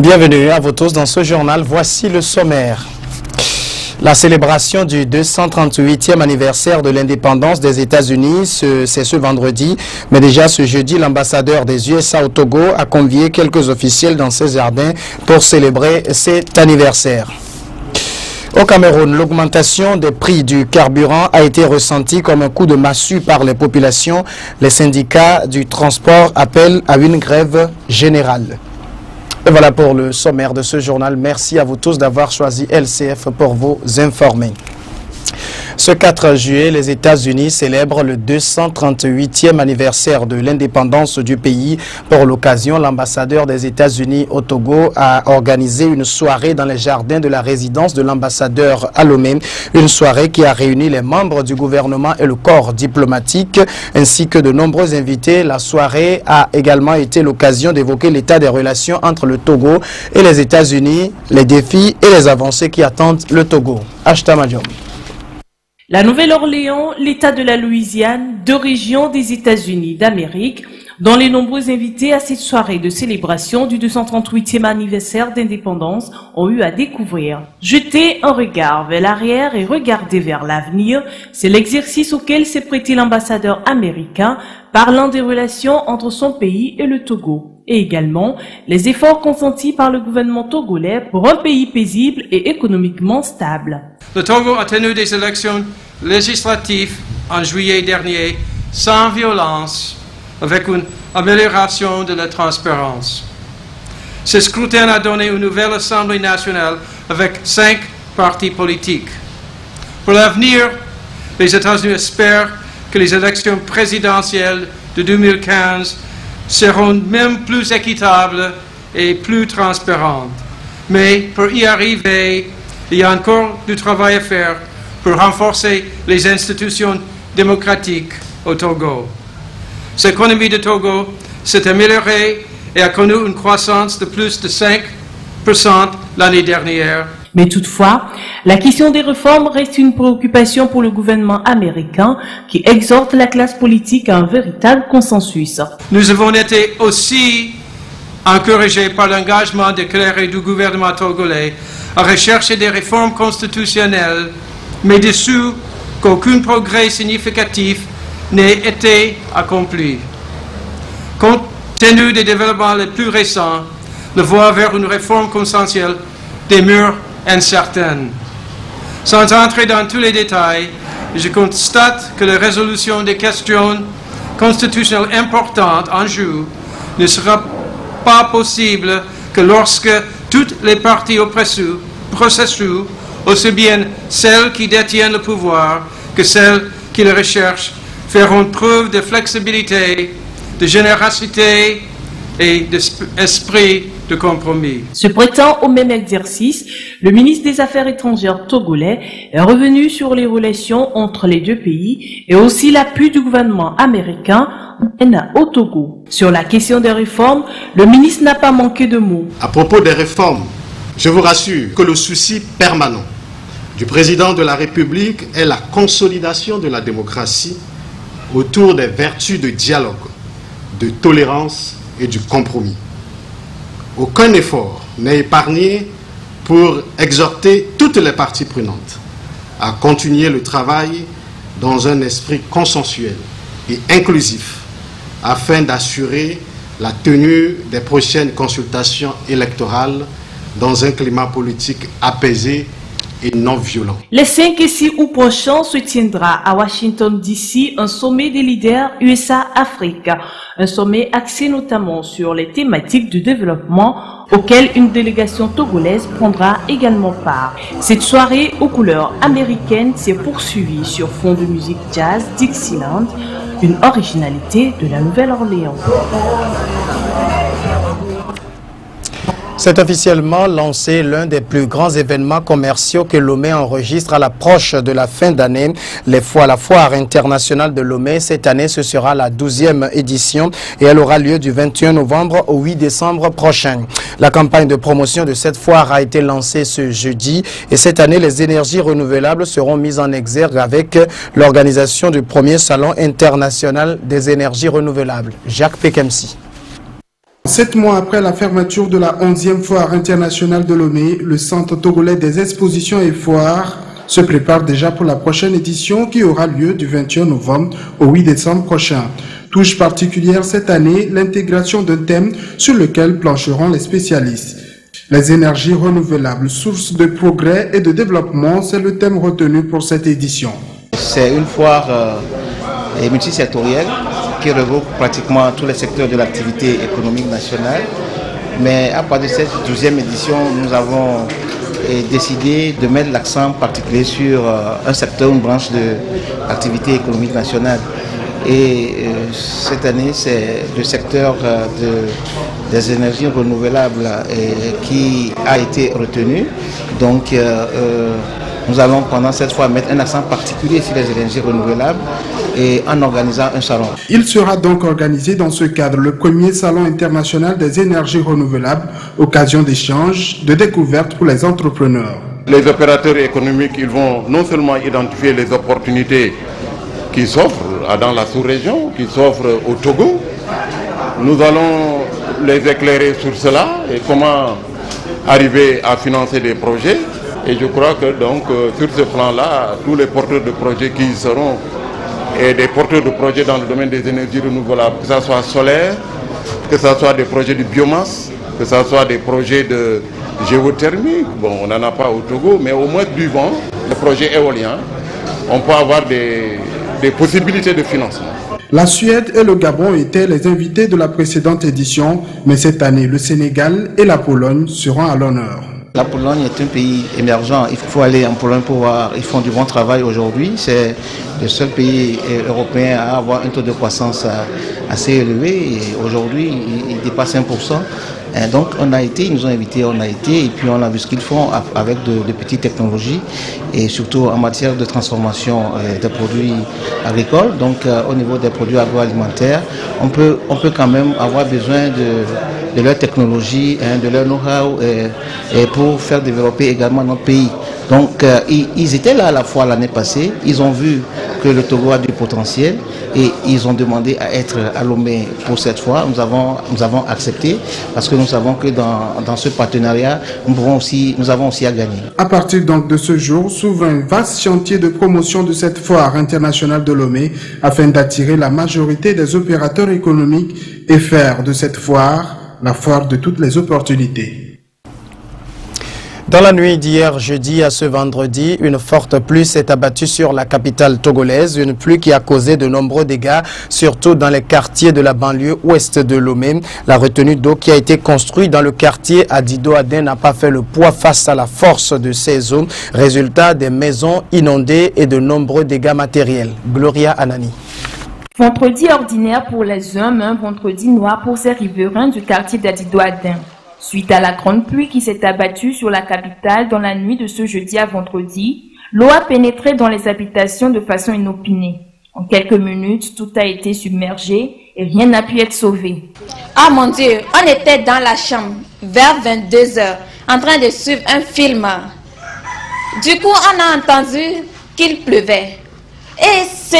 Bienvenue à vous tous dans ce journal. Voici le sommaire. La célébration du 238e anniversaire de l'indépendance des États-Unis, c'est ce vendredi. Mais déjà ce jeudi, l'ambassadeur des USA au Togo a convié quelques officiels dans ses jardins pour célébrer cet anniversaire. Au Cameroun, l'augmentation des prix du carburant a été ressentie comme un coup de massue par les populations. Les syndicats du transport appellent à une grève générale. Et voilà pour le sommaire de ce journal. Merci à vous tous d'avoir choisi LCF pour vous informer. Ce 4 juillet, les États-Unis célèbrent le 238e anniversaire de l'indépendance du pays. Pour l'occasion, l'ambassadeur des États-Unis au Togo a organisé une soirée dans les jardins de la résidence de l'ambassadeur à Lomé. Une soirée qui a réuni les membres du gouvernement et le corps diplomatique, ainsi que de nombreux invités. La soirée a également été l'occasion d'évoquer l'état des relations entre le Togo et les États-Unis, les défis et les avancées qui attendent le Togo. Ashta Madiom. La Nouvelle-Orléans, l'État de la Louisiane, deux régions des États-Unis d'Amérique, dont les nombreux invités à cette soirée de célébration du 238e anniversaire d'indépendance ont eu à découvrir. Jeter un regard vers l'arrière et regarder vers l'avenir, c'est l'exercice auquel s'est prêté l'ambassadeur américain, parlant des relations entre son pays et le Togo. Et également les efforts consentis par le gouvernement togolais pour un pays paisible et économiquement stable. Le Togo a tenu des élections législatives en juillet dernier sans violence, avec une amélioration de la transparence. Ce scrutin a donné une nouvelle Assemblée nationale avec 5 partis politiques. Pour l'avenir, les États-Unis espèrent que les élections présidentielles de 2015 seront même plus équitables et plus transparentes. Mais pour y arriver, il y a encore du travail à faire pour renforcer les institutions démocratiques au Togo. L'économie du Togo s'est améliorée et a connu une croissance de plus de 5% l'année dernière. Mais toutefois, la question des réformes reste une préoccupation pour le gouvernement américain qui exhorte la classe politique à un véritable consensus. Nous avons été aussi encouragés par l'engagement déclaré du gouvernement togolais à rechercher des réformes constitutionnelles, mais déçus qu'aucun progrès significatif n'ait été accompli. Compte tenu des développements les plus récents, la voie vers une réforme consensuelle demeure incertaine. Sans entrer dans tous les détails, je constate que la résolution des questions constitutionnelles importantes en jeu ne sera pas possible que lorsque toutes les parties au processus, aussi bien celles qui détiennent le pouvoir que celles qui le recherchent, feront preuve de flexibilité, de générosité et d'esprit de compromis. Se prêtant au même exercice, le ministre des Affaires étrangères togolais est revenu sur les relations entre les deux pays et aussi l'appui du gouvernement américain au Togo. Sur la question des réformes, le ministre n'a pas manqué de mots. À propos des réformes, je vous rassure que le souci permanent du président de la République est la consolidation de la démocratie autour des vertus de dialogue, de tolérance et du compromis. Aucun effort n'est épargné pour exhorter toutes les parties prenantes à continuer le travail dans un esprit consensuel et inclusif afin d'assurer la tenue des prochaines consultations électorales dans un climat politique apaisé et non violent. Les 5 et 6 août prochains se tiendra à Washington DC un sommet des leaders USA-Afrique, un sommet axé notamment sur les thématiques du développement auquel une délégation togolaise prendra également part. Cette soirée aux couleurs américaines s'est poursuivie sur fond de musique jazz Dixieland, une originalité de la Nouvelle-Orléans. C'est officiellement lancé l'un des plus grands événements commerciaux que Lomé enregistre à l'approche de la fin d'année. La foire internationale de Lomé, cette année, ce sera la 12e édition et elle aura lieu du 21 novembre au 8 décembre prochain. La campagne de promotion de cette foire a été lancée ce jeudi et cette année, les énergies renouvelables seront mises en exergue avec l'organisation du premier salon international des énergies renouvelables. Jacques Pekemsi. 7 mois après la fermeture de la 11e foire internationale de Lomé, le Centre togolais des expositions et foires se prépare déjà pour la prochaine édition qui aura lieu du 21 novembre au 8 décembre prochain. Touche particulière cette année, l'intégration d'un thème sur lequel plancheront les spécialistes. Les énergies renouvelables, source de progrès et de développement, c'est le thème retenu pour cette édition. C'est une foire multisectorielle qui regroupe pratiquement tous les secteurs de l'activité économique nationale. Mais à partir de cette 12e édition, nous avons décidé de mettre l'accent particulier sur un secteur, une branche de l'activité économique nationale. Et cette année, c'est le secteur des énergies renouvelables qui a été retenu. Donc, nous allons pendant cette fois mettre un accent particulier sur les énergies renouvelables et en organisant un salon. Il sera donc organisé dans ce cadre le premier salon international des énergies renouvelables, occasion d'échange, de découverte pour les entrepreneurs. Les opérateurs économiques, ils vont non seulement identifier les opportunités qui s'offrent dans la sous-région, qui s'offrent au Togo. Nous allons les éclairer sur cela et comment arriver à financer des projets. Et je crois que donc sur ce plan-là, tous les porteurs de projets qui y seront et des porteurs de projets dans le domaine des énergies renouvelables, que ce soit solaire, que ce soit des projets de biomasse, que ce soit des projets de géothermie, bon on n'en a pas au Togo, mais au moins du vent, les projets éoliens, on peut avoir des possibilités de financement. La Suède et le Gabon étaient les invités de la précédente édition, mais cette année, le Sénégal et la Pologne seront à l'honneur. La Pologne est un pays émergent. Il faut aller en Pologne pour voir. Ils font du bon travail aujourd'hui. C'est le seul pays européen à avoir un taux de croissance assez élevé. Et aujourd'hui, il dépasse 1%. Et donc, ils nous ont invités, on a été, et puis on a vu ce qu'ils font avec de petites technologies, et surtout en matière de transformation des produits agricoles. Donc, au niveau des produits agroalimentaires, on peut quand même avoir besoin de leur technologie, de leur know-how, et pour faire développer également notre pays. Donc, ils étaient là à la fois l'année passée, ils ont vu que le Togo a du potentiel, et ils ont demandé à être à Lomé pour cette fois. Nous avons accepté, parce que nous savons que dans ce partenariat, nous avons aussi à gagner. À partir donc de ce jour, s'ouvre un vaste chantier de promotion de cette foire internationale de Lomé, afin d'attirer la majorité des opérateurs économiques et faire de cette foire la foire de toutes les opportunités. Dans la nuit d'hier jeudi à ce vendredi, une forte pluie s'est abattue sur la capitale togolaise, une pluie qui a causé de nombreux dégâts, surtout dans les quartiers de la banlieue ouest de Lomé. La retenue d'eau qui a été construite dans le quartier Adido-Aden n'a pas fait le poids face à la force de ces eaux. Résultat, des maisons inondées et de nombreux dégâts matériels. Gloria Anani. Vendredi ordinaire pour les uns, mais un vendredi noir pour ces riverains du quartier d'Adido-Aden. Suite à la grande pluie qui s'est abattue sur la capitale dans la nuit de ce jeudi à vendredi, l'eau a pénétré dans les habitations de façon inopinée. En quelques minutes, tout a été submergé et rien n'a pu être sauvé. Ah mon Dieu, on était dans la chambre vers 22 h en train de suivre un film. Du coup, on a entendu qu'il pleuvait. Et ce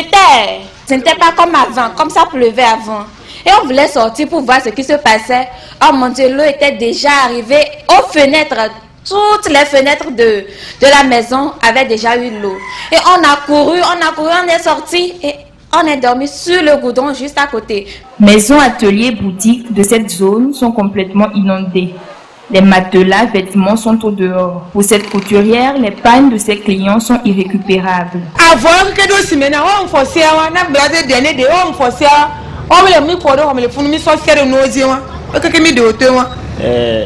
n'était pas comme avant, comme ça pleuvait avant. Et on voulait sortir pour voir ce qui se passait. Oh mon Dieu, l'eau était déjà arrivée aux fenêtres. Toutes les fenêtres de la maison avaient déjà eu l'eau. Et on a couru, on est sorti et on est dormi sur le goudron juste à côté. Maisons, ateliers, boutiques de cette zone sont complètement inondées. Les matelas, vêtements sont au dehors. Pour cette couturière, les pannes de ses clients sont irrécupérables. Avant que nous s'y mettions, on faisait un blasé dernier de on faisait.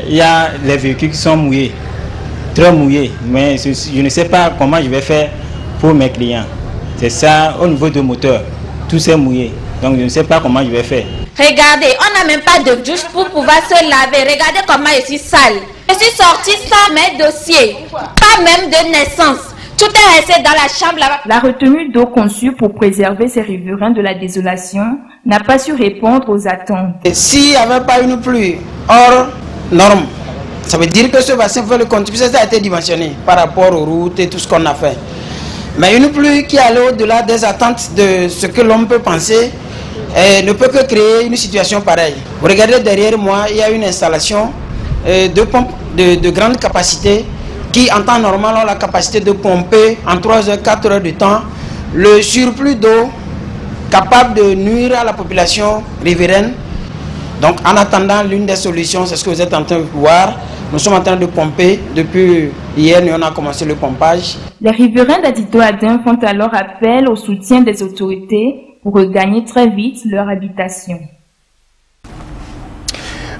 Il y a les véhicules qui sont mouillés, très mouillés, mais je ne sais pas comment je vais faire pour mes clients. C'est ça, au niveau du moteur, tout s'est mouillé, donc je ne sais pas comment je vais faire. Regardez, on n'a même pas de douche pour pouvoir se laver. Regardez comment je suis sale. Je suis sortie sans mes dossiers, pas même de naissance. Tout est resté dans la chambre là-bas. La retenue d'eau conçue pour préserver ces riverains de la désolation n'a pas su répondre aux attentes. S'il n'y avait pas une pluie hors norme, ça veut dire que ce bassin peut le contribuer. Ça a été dimensionné par rapport aux routes et tout ce qu'on a fait. Mais une pluie qui allait au-delà des attentes de ce que l'on peut penser, ne peut que créer une situation pareille. Vous regardez derrière moi, il y a une installation de pompes de grande capacité qui en temps normal ont la capacité de pomper en 3 heures, 4 heures de temps le surplus d'eau capable de nuire à la population riveraine. Donc en attendant, l'une des solutions, c'est ce que vous êtes en train de voir. Nous sommes en train de pomper. Depuis hier, nous on a commencé le pompage. Les riverains d'Adido-Adin font alors appel au soutien des autorités pour regagner très vite leur habitation.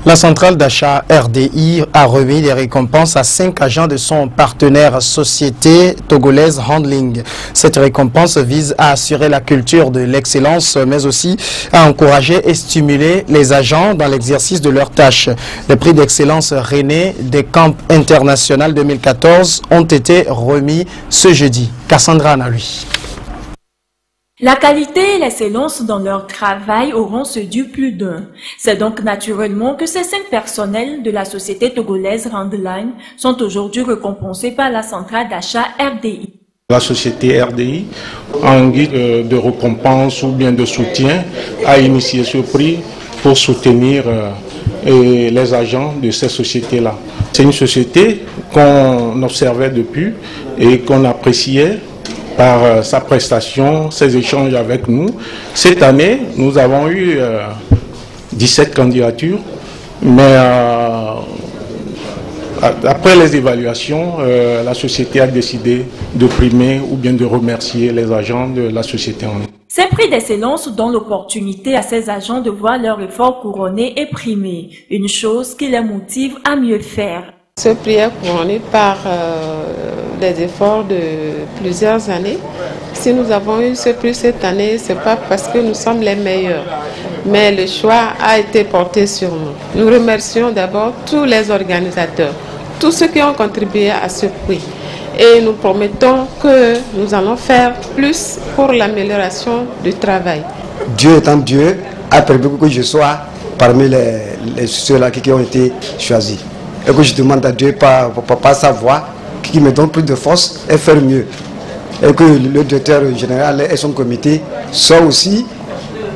La centrale d'achat RDI a remis des récompenses à 5 agents de son partenaire société togolaise Handling. Cette récompense vise à assurer la culture de l'excellence, mais aussi à encourager et stimuler les agents dans l'exercice de leurs tâches. Les prix d'excellence René des Camps International 2014 ont été remis ce jeudi. Cassandra Analui. La qualité et l'excellence dans leur travail auront séduit plus d'un. C'est donc naturellement que ces 5 personnels de la société togolaise Handline sont aujourd'hui récompensés par la centrale d'achat RDI. La société RDI, en guide de récompense ou bien de soutien, a initié ce prix pour soutenir les agents de ces sociétés-là. C'est une société qu'on observait depuis et qu'on appréciait par sa prestation, ses échanges avec nous. Cette année, nous avons eu 17 candidatures, mais après les évaluations, la société a décidé de primer ou bien de remercier les agents de la société en ligne. Ces prix d'excellence donnent l'opportunité à ces agents de voir leur effort couronné et primé, une chose qui les motive à mieux faire. Ce prix est couronné par des efforts de plusieurs années. Si nous avons eu ce prix cette année, ce n'est pas parce que nous sommes les meilleurs, mais le choix a été porté sur nous. Nous remercions d'abord tous les organisateurs, tous ceux qui ont contribué à ce prix. Et nous promettons que nous allons faire plus pour l'amélioration du travail. Dieu étant Dieu, a permis que je sois parmi ceux-là qui ont été choisis. Et que je demande à Dieu par sa voix qui me donne plus de force et faire mieux. Et que le directeur général et son comité soient aussi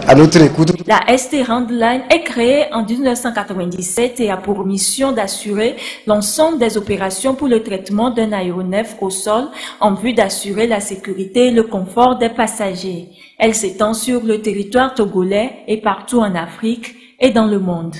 à notre écoute. La ST Handline est créée en 1997 et a pour mission d'assurer l'ensemble des opérations pour le traitement d'un aéronef au sol en vue d'assurer la sécurité et le confort des passagers. Elle s'étend sur le territoire togolais et partout en Afrique et dans le monde.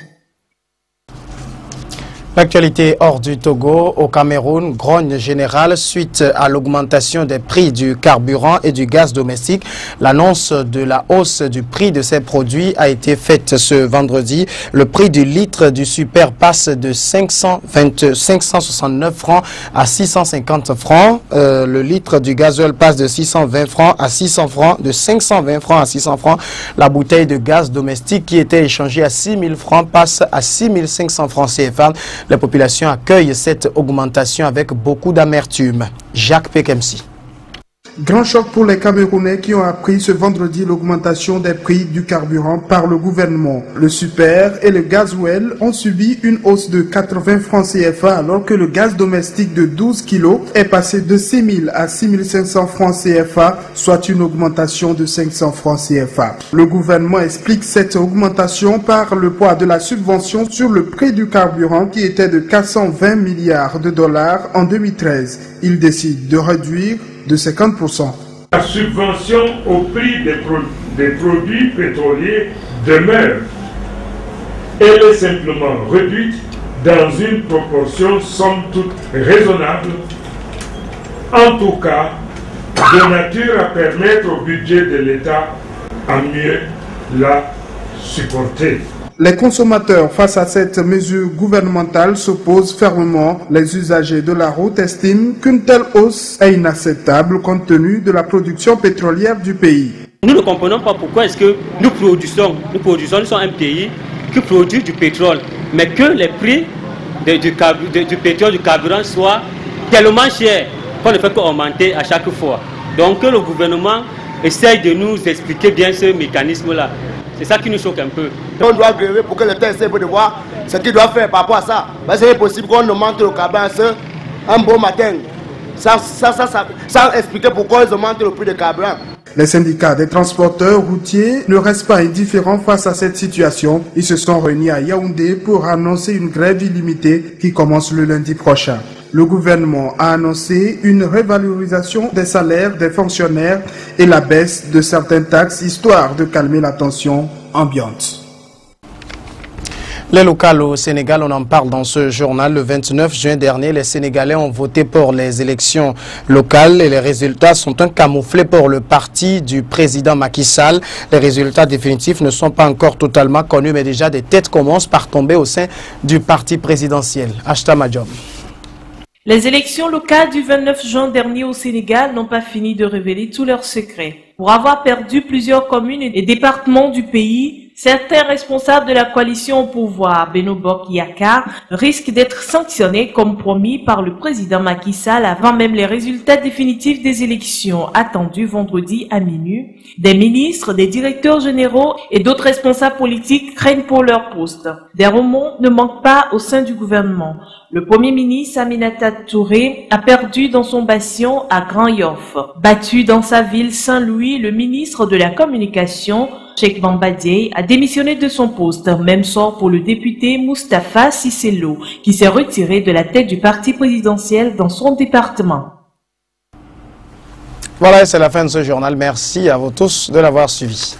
L'actualité hors du Togo, au Cameroun, grogne générale suite à l'augmentation des prix du carburant et du gaz domestique. L'annonce de la hausse du prix de ces produits a été faite ce vendredi. Le prix du litre du super passe de 569 francs à 650 francs. Le litre du gasoil passe de 620 francs à 600 francs, de 520 francs à 600 francs. La bouteille de gaz domestique qui était échangée à 6 000 francs passe à 6 500 francs CFA. La population accueille cette augmentation avec beaucoup d'amertume. Jacques Pekemsi. Grand choc pour les Camerounais qui ont appris ce vendredi l'augmentation des prix du carburant par le gouvernement. Le super et le gasoil ont subi une hausse de 80 francs CFA alors que le gaz domestique de 12 kg est passé de 6 000 à 6 500 francs CFA, soit une augmentation de 500 francs CFA. Le gouvernement explique cette augmentation par le poids de la subvention sur le prix du carburant qui était de 420 milliards de dollars en 2013. Il décide de réduire de 50%. La subvention au prix des produits pétroliers demeure. Elle est simplement réduite dans une proportion somme toute raisonnable, en tout cas de nature à permettre au budget de l'État à mieux la supporter. Les consommateurs, face à cette mesure gouvernementale, s'opposent fermement. Les usagers de la route estiment qu'une telle hausse est inacceptable compte tenu de la production pétrolière du pays. Nous ne comprenons pas pourquoi est-ce que nous sommes un pays qui produit du pétrole, mais que les prix du pétrole, du carburant soient tellement chers qu'on ne fait qu'augmenter à chaque fois. Donc que le gouvernement essaye de nous expliquer bien ce mécanisme-là. C'est ça qui nous choque un peu. On doit gréver pour que l'État essaie de voir ce qu'il doit faire par rapport à ça. C'est possible qu'on augmente le carburant un beau matin, sans expliquer pourquoi ils augmentent le prix du carburant. Les syndicats des transporteurs routiers ne restent pas indifférents face à cette situation. Ils se sont réunis à Yaoundé pour annoncer une grève illimitée qui commence le lundi prochain. Le gouvernement a annoncé une révalorisation des salaires des fonctionnaires et la baisse de certaines taxes, histoire de calmer la tension ambiante. Les locales au Sénégal, on en parle dans ce journal. Le 29 juin dernier, les Sénégalais ont voté pour les élections locales et les résultats sont un camouflet pour le parti du président Macky Sall. Les résultats définitifs ne sont pas encore totalement connus, mais déjà des têtes commencent par tomber au sein du parti présidentiel. Ashta Majom. Les élections locales du 29 juin dernier au Sénégal n'ont pas fini de révéler tous leurs secrets. Pour avoir perdu plusieurs communes et départements du pays, certains responsables de la coalition au pouvoir, Benno Bokk Yakaar, risquent d'être sanctionnés comme promis par le président Macky Sall avant même les résultats définitifs des élections attendus vendredi à minuit. Des ministres, des directeurs généraux et d'autres responsables politiques craignent pour leur poste. Des remous ne manquent pas au sein du gouvernement. Le premier ministre Aminata Touré a perdu dans son bastion à Grand Yoff. Battu dans sa ville Saint-Louis, le ministre de la Communication, Cheikh Bamba Dièye, a démissionné de son poste. Même sort pour le député Moustapha Cissé Lo, qui s'est retiré de la tête du parti présidentiel dans son département. Voilà, c'est la fin de ce journal. Merci à vous tous de l'avoir suivi.